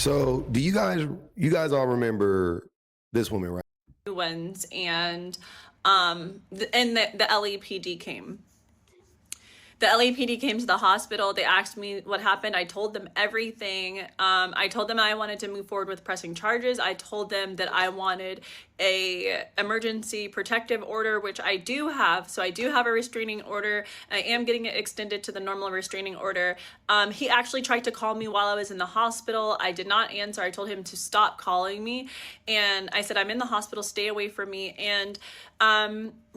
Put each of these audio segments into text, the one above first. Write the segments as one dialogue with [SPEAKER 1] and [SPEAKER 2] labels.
[SPEAKER 1] So, do you guys all remember this woman, right?
[SPEAKER 2] Ones and the LAPD came. The LAPD came to the hospital. They asked me what happened. I told them everything. I told them I wanted to move forward with pressing charges. I told them that I wanted a emergency protective order, which I do have. So I do have a restraining order. I am getting it extended to the normal restraining order. He actually tried to call me while I was in the hospital. I did not answer. I told him to stop calling me, and I said, I'm in the hospital, stay away from me. And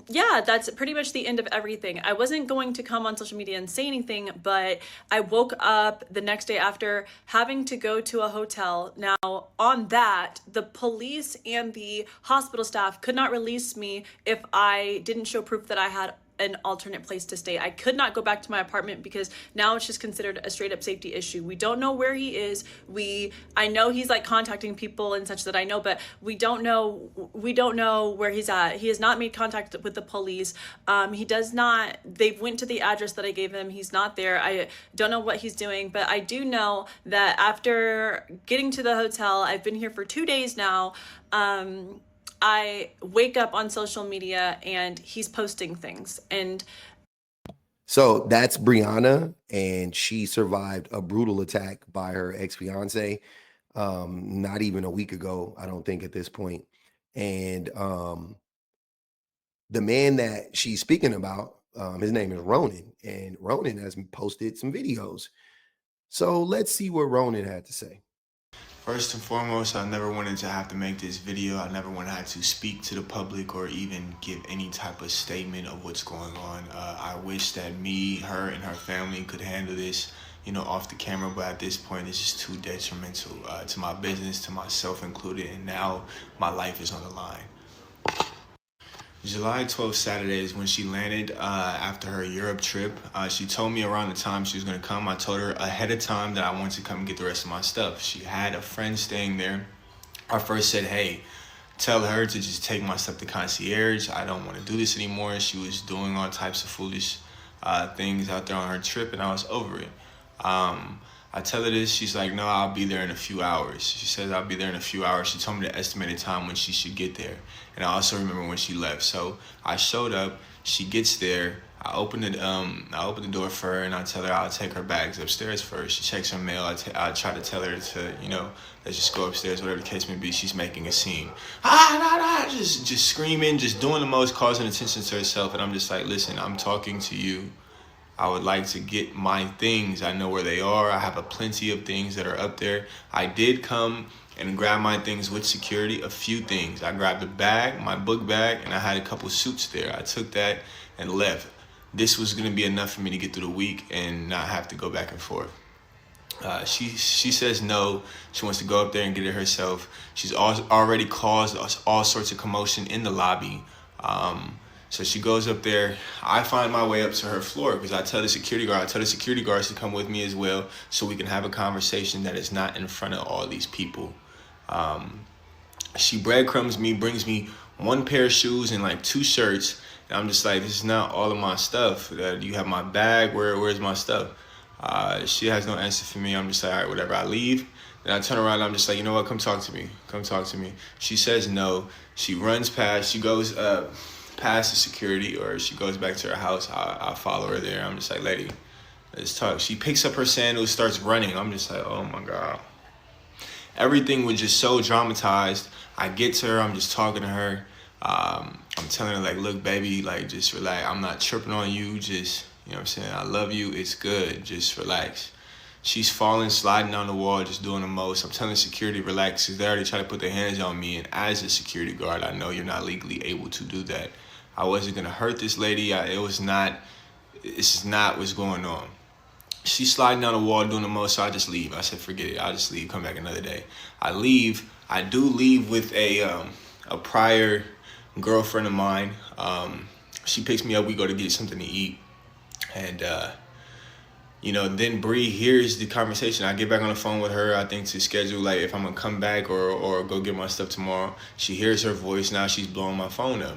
[SPEAKER 2] yeah, that's pretty much the end of everything. I wasn't going to come on social media and say anything, but I woke up the next day after having to go to a hotel. Now, on that, the police and the hospital staff could not release me if I didn't show proof that I had an alternate place to stay. I could not go back to my apartment because now it's just considered a straight up safety issue. We don't know where he is. I know he's like contacting people and such that I know, but we don't know where he's at. He has not made contact with the police. He does not, they went to the address that I gave him. He's not there. I don't know what he's doing, but I do know that after getting to the hotel, I've been here for 2 days now. I wake up on social media and he's posting things. And
[SPEAKER 1] So that's Briana, and she survived a brutal attack by her ex-fiance, not even a week ago, I don't think at this point. And the man that she's speaking about, his name is Ronan, and Ronan has posted some videos. So let's see what Ronan had to say.
[SPEAKER 3] First and foremost, I never wanted to have to make this video. I never wanted to have to speak to the public or even give any type of statement of what's going on. I wish that me, her, and her family could handle this, off the camera. But at this point, it's just too detrimental to my business, to myself included, and now my life is on the line. July 12th, Saturday, is when she landed after her Europe trip. She told me around the time she was going to come. I told her ahead of time that I wanted to come and get the rest of my stuff. She had a friend staying there. I first said, hey, tell her to just take my stuff to concierge. I don't want to do this anymore. She was doing all types of foolish things out there on her trip, and I was over it. I tell her this, she's like, no, I'll be there in a few hours. She says, I'll be there in a few hours. She told me the estimated time when she should get there. And I also remember when she left. So I showed up, she gets there, I open the door for her, and I tell her I'll take her bags upstairs first. She checks her mail. I try to tell her to, let's just go upstairs, whatever the case may be. She's making a scene. Just screaming, just doing the most, causing attention to herself. And I'm just like, listen, I'm talking to you. I would like to get my things. I know where they are. I have a plenty of things that are up there. I did come and grab my things with security, a few things. I grabbed a bag, my book bag, and I had a couple suits there. I took that and left. This was gonna be enough for me to get through the week and not have to go back and forth. She says no. She wants to go up there and get it herself. She's already caused us all sorts of commotion in the lobby. So she goes up there. I find my way up to her floor because I tell the security guards to come with me as well so we can have a conversation that is not in front of all these people. She breadcrumbs me, brings me one pair of shoes and like 2 shirts. And I'm just like, this is not all of my stuff. You have my bag, where's my stuff? She has no answer for me. I'm just like, all right, whatever. I leave. Then I turn around and I'm just like, you know what, come talk to me. She says no. She runs past, she goes past the security, or she goes back to her house. I follow her there. I'm just like, lady, let's talk. She picks up her sandals, starts running. I'm just like, oh my God. Everything was just so dramatized. I get to her, I'm just talking to her. I'm telling her like, look, baby, like just relax. I'm not tripping on you. Just, you know what I'm saying? I love you. It's good. Just relax. She's falling, sliding down the wall, just doing the most. I'm telling security, relax, because they already try to put their hands on me. And as a security guard, I know you're not legally able to do that. I wasn't going to hurt this lady. This is not what's going on. She's sliding down the wall, doing the most, so I just leave. I said, forget it. I'll just leave, come back another day. I leave. I do leave with a prior girlfriend of mine. She picks me up. We go to get something to eat. And, then Bree hears the conversation. I get back on the phone with her, I think, to schedule, like, if I'm going to come back or go get my stuff tomorrow. She hears her voice. Now she's blowing my phone up,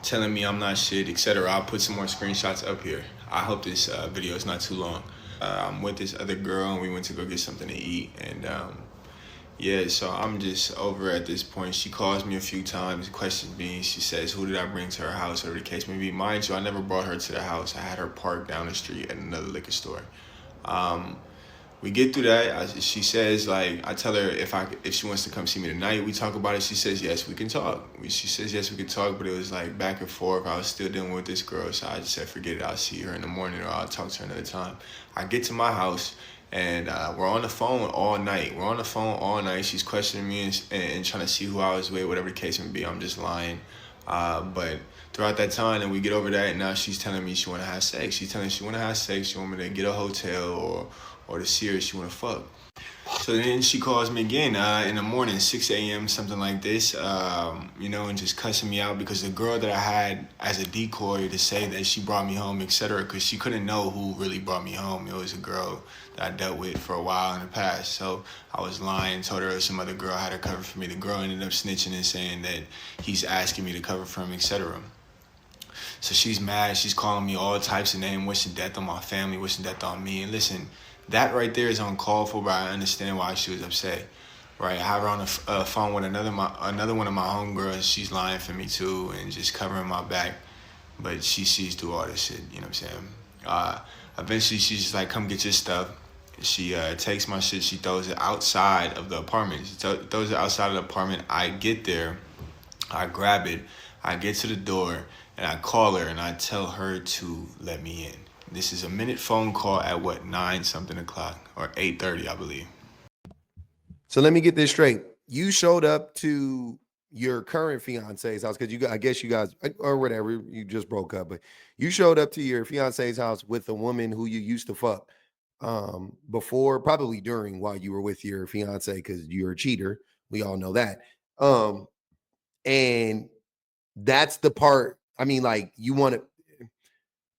[SPEAKER 3] telling me I'm not shit, etc. I'll put some more screenshots up here. I hope this video is not too long. I'm with this other girl and we went to go get something to eat. And yeah, so I'm just over at this point. She calls me a few times, questions me. She says, who did I bring to her house, whatever the case may be. Mind you, I never brought her to the house. I had her parked down the street at another liquor store. Um, we get through that. She says, like, I tell her if she wants to come see me tonight, we talk about it. She says, yes, we can talk. She says, yes, we can talk, but it was like back and forth. I was still dealing with this girl, so I just said, forget it. I'll see her in the morning or I'll talk to her another time. I get to my house and we're on the phone all night. We're on the phone all night. She's questioning me and trying to see who I was with, whatever the case may be. I'm just lying. But throughout that time, and we get over that, and now she's telling me she want to have sex. She's telling me she want to have sex. She want me to get a hotel or to see her. She want to fuck. So then she calls me again in the morning, 6 a.m., something like this, and just cussing me out because the girl that I had as a decoy to say that she brought me home, etc., because she couldn't know who really brought me home. It was a girl that I dealt with for a while in the past. So I was lying, told her it was some other girl had her cover for me. The girl ended up snitching and saying that he's asking me to cover for him, etc. So she's mad. She's calling me all types of names, wishing death on my family, wishing death on me. And listen, that right there is uncalled for, but I understand why she was upset. Right, I have her on the phone with another one of my homegirls. She's lying for me too and just covering my back. But she sees through all this shit. You know what I'm saying? Eventually, she's just like, "Come get your stuff." She takes my shit. She throws it outside of the apartment. She throws it outside of the apartment. I get there. I grab it. I get to the door and I call her and I tell her to let me in. This is a minute phone call at what, 9 something o'clock or 8:30, I believe.
[SPEAKER 1] So let me get this straight. You showed up to your current fiance's house because I guess you guys or whatever, you just broke up, but you showed up to your fiance's house with a woman who you used to fuck before, probably during while you were with your fiance because you're a cheater. We all know that. And that's the part. I mean, like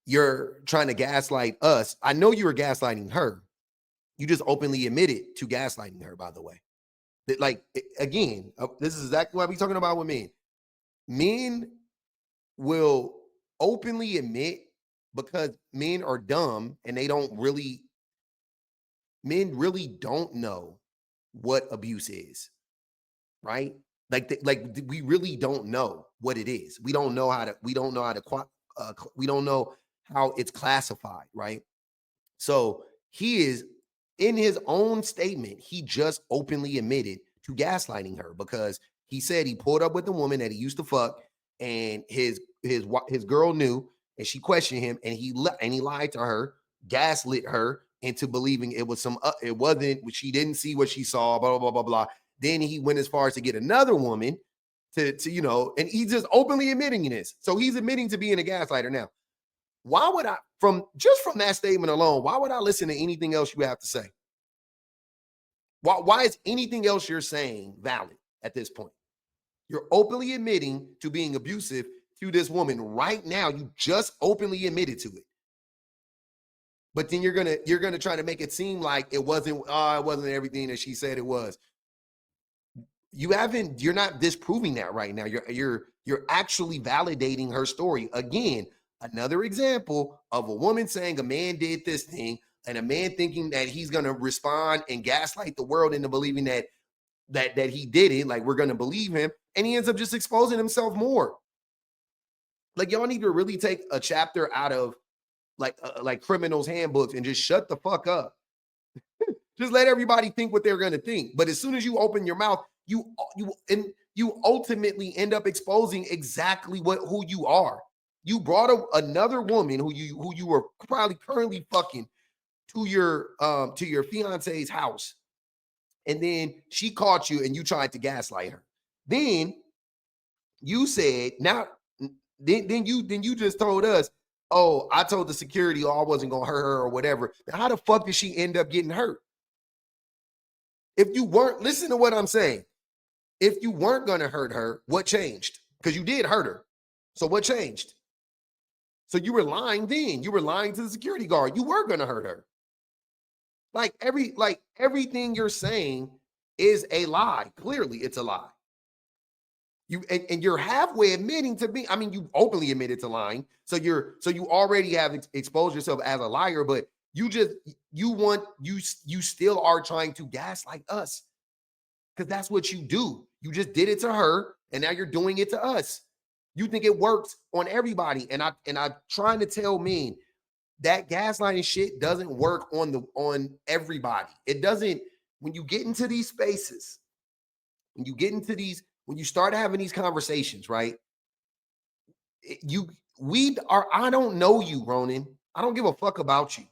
[SPEAKER 1] you're trying to gaslight us. I know you were gaslighting her. You just openly admitted to gaslighting her, by the way. Like, again, this is exactly what we're talking about with men. Men will openly admit because men are dumb and men really don't know what abuse is, right? Like we really don't know what it is. We don't know how to, we don't know how it's classified, right? So he is in his own statement, he just openly admitted to gaslighting her because he said he pulled up with the woman that he used to fuck, and his girl knew, and she questioned him, and he lied to her, gaslit her into believing it was it wasn't. She didn't see what she saw. Blah blah blah blah blah. Then he went as far as to get another woman to and he's just openly admitting this. So he's admitting to being a gaslighter now. Why would I, from that statement alone, why would I listen to anything else you have to say? Why is anything else you're saying valid at this point? You're openly admitting to being abusive to this woman right now. You just openly admitted to it. But then you're gonna try to make it seem like it wasn't everything that she said it was. You're not disproving that right now. You're actually validating her story. Again, another example of a woman saying a man did this thing and a man thinking that he's going to respond and gaslight the world into believing that he did it, like we're going to believe him, and he ends up just exposing himself more. Like, y'all need to really take a chapter out of like criminals handbooks and just shut the fuck up. Just let everybody think what they're going to think. But as soon as you open your mouth, you ultimately end up exposing exactly who you are. You brought another woman who you were probably currently fucking to your fiance's house, and then she caught you and you tried to gaslight her. Then you said, then you just told us, oh, I told the security, I wasn't gonna hurt her or whatever. Now, how the fuck did she end up getting hurt? If you weren't, listen to what I'm saying. If you weren't gonna hurt her, what changed? Because you did hurt her. So what changed? So you were lying then. You were lying to the security guard. You were gonna hurt her. Like everything you're saying is a lie. Clearly, it's a lie. And you're halfway admitting to be. I mean, you openly admitted to lying. So you already have exposed yourself as a liar, but You still are trying to gaslight us because that's what you do. You just did it to her, and now you're doing it to us. You think it works on everybody, and I'm trying to tell men that gaslighting shit doesn't work on everybody. It doesn't. When you get into these spaces, when you start having these conversations, right? I don't know you, Ronan. I don't give a fuck about you.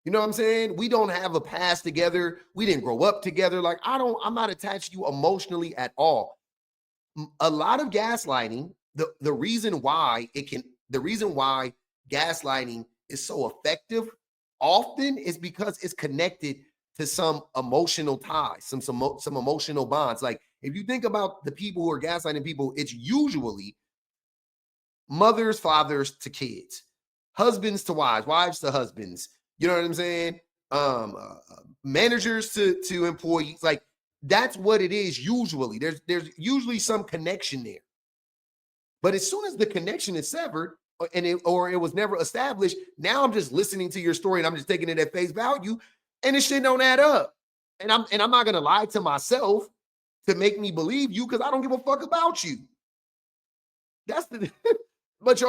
[SPEAKER 1] You know what I'm saying? We don't have a past together. We didn't grow up together. Like, I'm not attached to you emotionally at all. A lot of gaslighting, the reason why gaslighting is so effective often is because it's connected to some emotional ties, some emotional bonds. Like, if you think about the people who are gaslighting people, it's usually mothers, fathers to kids, husbands to wives, wives to husbands. You know what I'm saying? Managers to employees. Like, that's what it is usually. There's usually some connection there. But as soon as the connection is severed or it was never established, now I'm just listening to your story and I'm just taking it at face value, and this shit don't add up. And I'm not gonna lie to myself to make me believe you because I don't give a fuck about you. That's the but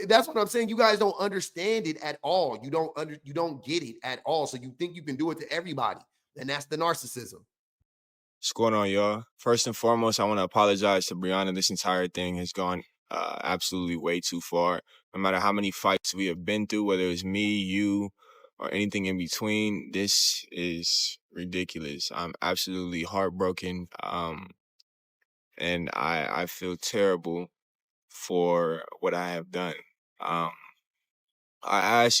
[SPEAKER 1] that's what I'm saying. You guys don't understand it at all. You don't get it at all. So you think you can do it to everybody. And that's the narcissism.
[SPEAKER 3] What's going on, y'all? First and foremost, I want to apologize to Briana. This entire thing has gone absolutely way too far. No matter how many fights we have been through, whether it's me, you, or anything in between, this is ridiculous. I'm absolutely heartbroken. And I feel terrible for what I have done. I ask,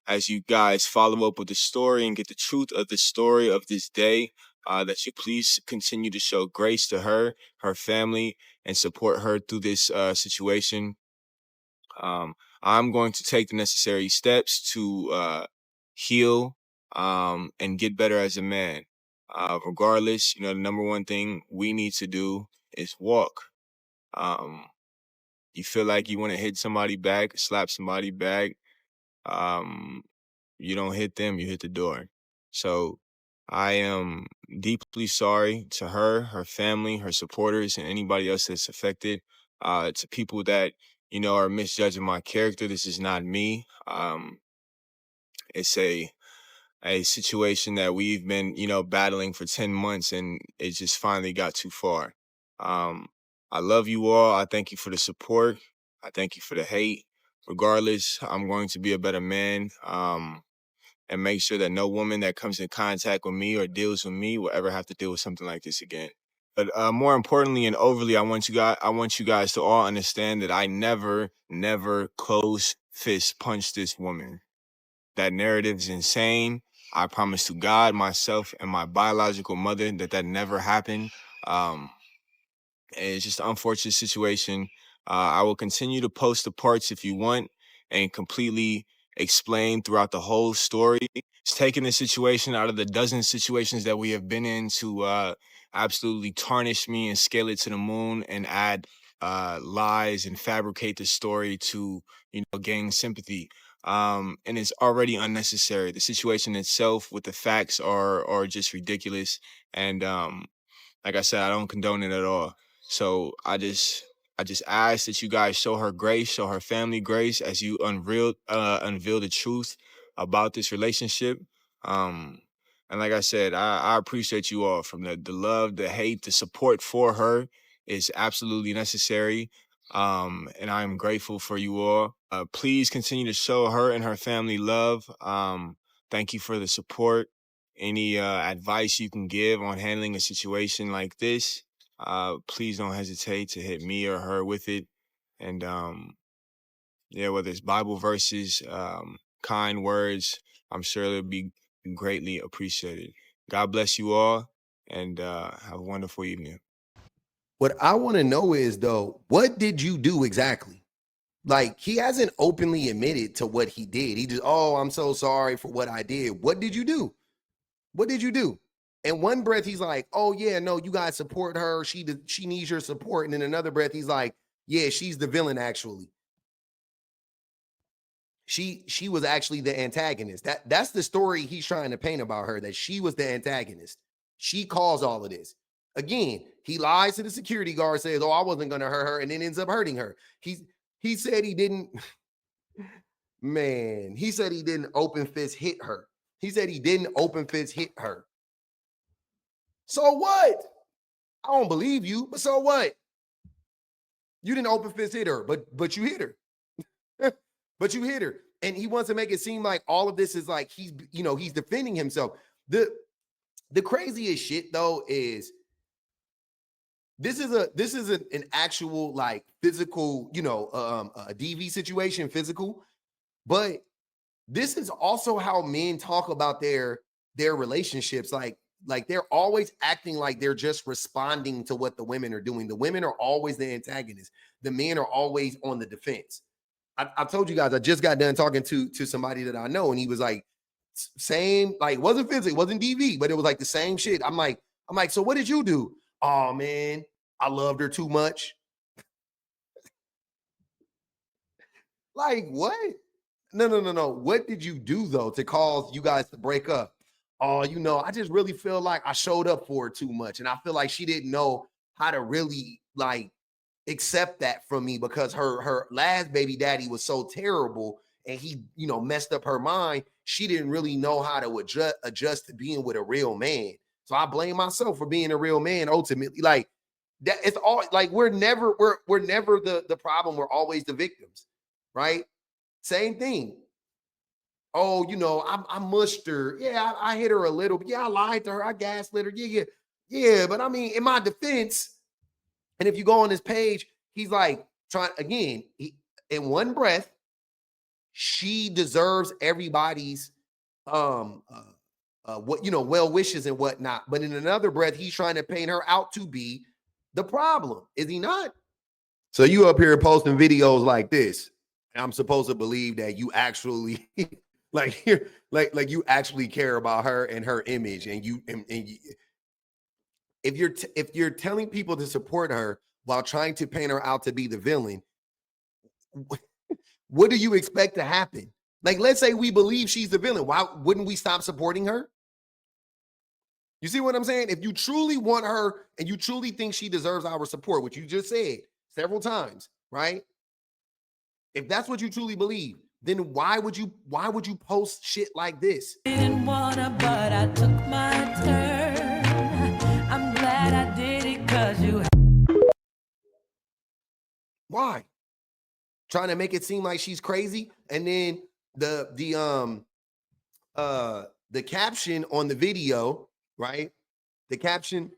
[SPEAKER 3] as you guys follow up with the story and get the truth of the story of this day, that you please continue to show grace to her family, and support her through this situation. I'm going to take the necessary steps to heal and get better as a man. Regardless, the number one thing we need to do is walk. You feel like you want to hit somebody back, slap somebody back, you don't hit them, you hit the door. So I am deeply sorry to her family, her supporters, and anybody else that's affected. To people that, are misjudging my character, this is not me. It's a situation that we've been, battling for 10 months, and it just finally got too far. I love you all. I thank you for the support. I thank you for the hate. Regardless, I'm going to be a better man, and make sure that no woman that comes in contact with me or deals with me will ever have to deal with something like this again. But more importantly and overly, I want you guys to all understand that I never close fist punch this woman. That narrative is insane. I promise to God, myself, and my biological mother that never happened. It's just an unfortunate situation. I will continue to post the parts if you want and completely explain throughout the whole story. It's taking the situation out of the dozen situations that we have been in to absolutely tarnish me and scale it to the moon and add lies and fabricate the story to, gain sympathy. And it's already unnecessary. The situation itself with the facts are just ridiculous. And like I said, I don't condone it at all. So I just ask that you guys show her grace, show her family grace as you unveil the truth about this relationship. And like I said, I appreciate you all. From the love, the hate, the support for her is absolutely necessary. And I'm grateful for you all. Please continue to show her and her family love. Thank you for the support. Any advice you can give on handling a situation like this, please don't hesitate to hit me or her with it. And whether it's Bible verses, kind words, I'm sure it'll be greatly appreciated. God bless you all, and have a wonderful evening.
[SPEAKER 1] What I want to know is, though, what did you do exactly? Like, he hasn't openly admitted to what he did. He just, oh, I'm so sorry for what I did. What did you do? What did you do? In one breath, he's like, oh, yeah, no, you guys support her. She needs your support. And in another breath, he's like, yeah, she's the villain, actually. she was actually the antagonist. That's the story he's trying to paint about her, that she was the antagonist. She caused all of this. Again, he lies to the security guard, says, "Oh, I wasn't going to hurt her," and then ends up hurting her. He said he didn't. Man, he said he didn't open fist hit her. He said he didn't open fist hit her. So what? I don't believe you, but so what? You didn't open fist hit her, but you hit her. But you hit her. And he wants to make it seem like all of this is like he's defending himself. The craziest shit though is this is an actual like physical, a DV situation, physical, but this is also how men talk about their relationships. Like they're always acting like they're just responding to what the women are doing. The women are always the antagonists. The men are always on the defense. I told you guys, I just got done talking to somebody that I know, and he was like, same, like wasn't physical, wasn't DV, but it was like the same shit. I'm like, so what did you do? Oh man, I loved her too much. Like what? No. What did you do though to cause you guys to break up? Oh, I just really feel like I showed up for her too much, and I feel like she didn't know how to really like accept that from me because her last baby daddy was so terrible and he messed up her mind. She didn't really know how to adjust to being with a real man. So I blame myself for being a real man ultimately. Like that, it's all like we're never the problem. We're always the victims, right? Same thing. Oh, I mushed her. Yeah, I hit her a little. Yeah, I lied to her. I gaslit her. Yeah. But I mean, in my defense, and if you go on this page, he's like trying again. In one breath, she deserves everybody's well wishes and whatnot. But in another breath, he's trying to paint her out to be the problem. Is he not? So you up here posting videos like this. I'm supposed to believe that you actually like you actually care about her and her image, and if you're telling people to support her while trying to paint her out to be the villain, what do you expect to happen? Like, let's say we believe she's the villain. Why wouldn't we stop supporting her? You see what I'm saying? If you truly want her and you truly think she deserves our support, which you just said several times, right? If that's what you truly believe, then why would you post shit like this?
[SPEAKER 4] Didn't wanna, but I took my turn. I'm glad I did it because you.
[SPEAKER 1] Why? Trying to make it seem like she's crazy, and then the caption on the video, right? The caption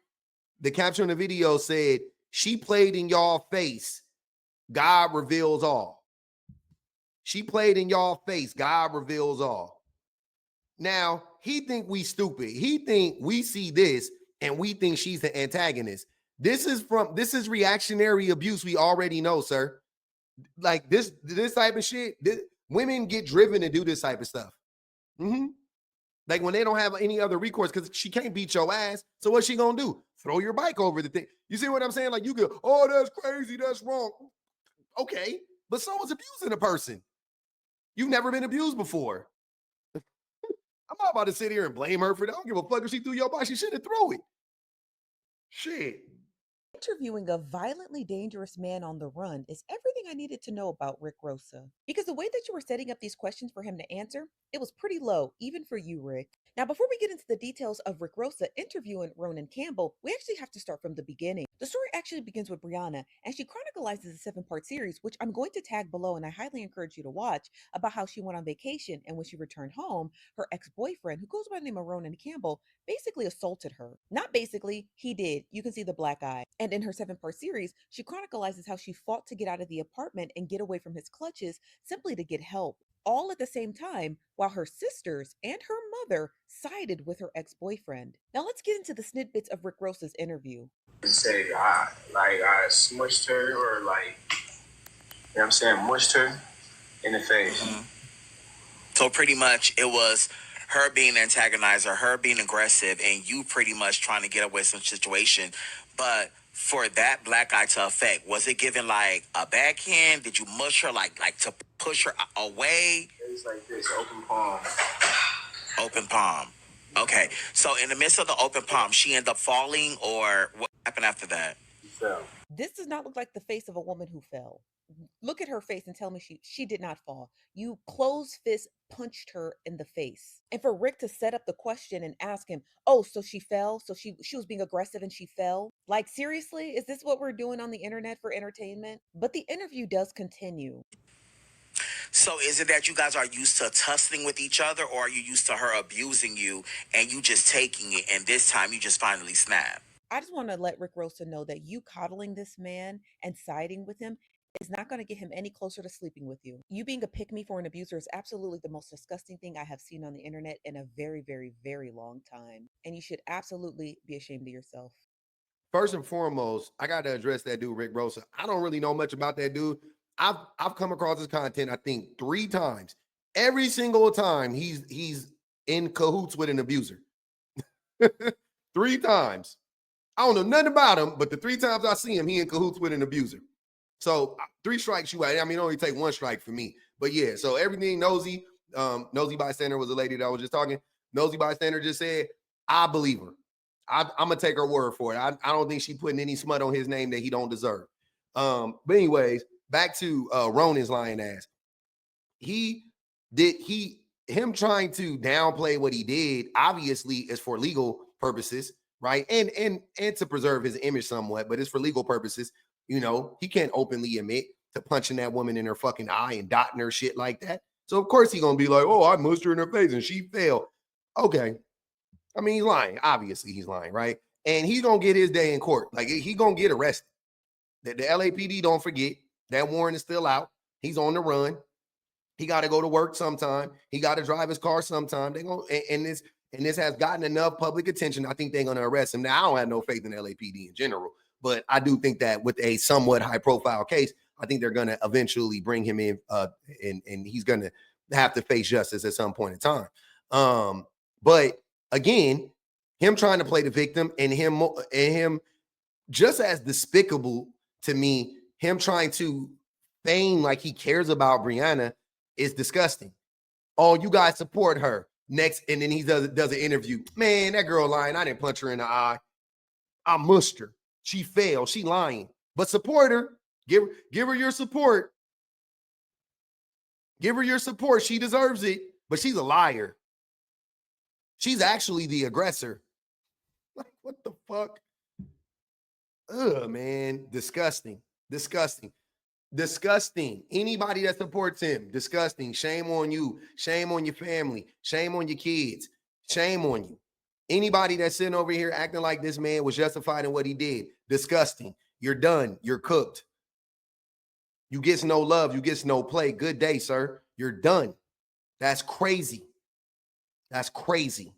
[SPEAKER 1] on the video said, "She played in y'all face. God reveals all." She played in y'all face. God reveals all. Now, he think we stupid. He think we see this and we think she's the antagonist. This is reactionary abuse. We already know, sir. Like this type of shit, women get driven to do this type of stuff. Like when they don't have any other recourse because she can't beat your ass. So what's she gonna do? Throw your bike over the thing. You see what I'm saying? Like you go, oh, that's crazy, that's wrong. Okay, but someone's abusing a person. You've never been abused before. I'm not about to sit here and blame her for that. I don't give a fuck if she threw your bike. She shouldn't throw it. Shit.
[SPEAKER 5] Interviewing a violently dangerous man on the run is everything I needed to know about Rick Rosa. Because the way that you were setting up these questions for him to answer, it was pretty low, even for you, Rick. Now, before we get into the details of Rick Rosa interviewing Ronan Campbell, we actually have to start from the beginning. The story actually begins with Briana, and she chronicalizes a 7-part series, which I'm going to tag below, and I highly encourage you to watch, about how she went on vacation, and when she returned home, her ex-boyfriend, who goes by the name of Ronan Campbell, basically assaulted her. Not basically, he did. You can see the black eye. And in her 7-part series, she chronicalizes how she fought to get out of the apartment and get away from his clutches simply to get help. All at the same time, while her sisters and her mother sided with her ex-boyfriend. Now let's get into the snippets of Rick Rosa's interview.
[SPEAKER 6] Say I smushed her or mushed her in the face.
[SPEAKER 7] Mm-hmm. So pretty much it was her being an antagonizer, her being aggressive, and you pretty much trying to get away from the situation. But for that black eye to affect? Was it given like a backhand? Did you mush her like to push her away?
[SPEAKER 6] It was like this, open palm.
[SPEAKER 7] Open palm. Okay. So in the midst of the open palm, she ended up falling, or what happened after that?
[SPEAKER 6] He fell.
[SPEAKER 5] This does not look like the face of a woman who fell. Look at her face and tell me she did not fall. You closed fist punched her in the face. And for Rick to set up the question and ask him, "Oh, so she fell? So she was being aggressive and she fell?" Like, seriously, is this what we're doing on the internet for entertainment? But the interview does continue.
[SPEAKER 7] So is it that you guys are used to tussling with each other, or are you used to her abusing you and you just taking it, and this time you just finally snap?
[SPEAKER 5] I just want to let Rick Rosa know that you coddling this man and siding with him is not going to get him any closer to sleeping with you. You being a pick me for an abuser is absolutely the most disgusting thing I have seen on the internet in a very, very, very long time. And you should absolutely be ashamed of yourself.
[SPEAKER 1] First and foremost, I got to address that dude, Rick Rosa. I don't really know much about that dude. I've come across his content, I think, 3 times. Every single time he's in cahoots with an abuser. 3 times. I don't know nothing about him, but the 3 times I see him, he in cahoots with an abuser. So 3 strikes you out. I mean, it only take 1 strike for me. But yeah, so everything Nosy Bystander was a lady that I was just talking. Nosy Bystander just said, I believe her. I'm gonna take her word for it. I don't think she's putting any smut on his name that he don't deserve. But anyways, back to Ronan's lying ass. Him trying to downplay what he did obviously is for legal purposes, right? And to preserve his image somewhat, but it's for legal purposes. You know, he can't openly admit to punching that woman in her fucking eye and dotting her shit like that. So of course he's gonna be like, oh, I mushed her in her face and she fell. Okay. I mean, he's lying. Obviously, he's lying, right? And he's gonna get his day in court. Like he's gonna get arrested. The LAPD, don't forget, that warrant is still out. He's on the run. He got to go to work sometime. He got to drive his car sometime. They gonna and this has gotten enough public attention. I think they're gonna arrest him. Now I don't have no faith in LAPD in general, but I do think that with a somewhat high profile case, I think they're gonna eventually bring him in, and he's gonna have to face justice at some point in time. But again, him trying to play the victim and him just as despicable to me, him trying to feign like he cares about Briana is disgusting. Oh, you guys support her. Next, and then he does an interview. Man, that girl lying. I didn't punch her in the eye. I mushed her. She failed. She lying. But support her. Give her your support. Give her your support. She deserves it. But she's a liar. She's actually the aggressor. Like, what the fuck? Ugh, man. Disgusting. Disgusting. Disgusting. Anybody that supports him, disgusting. Shame on you. Shame on your family. Shame on your kids. Shame on you. Anybody that's sitting over here acting like this man was justified in what he did, disgusting. You're done. You're cooked. You get no love. You get no play. Good day, sir. You're done. That's crazy. That's crazy.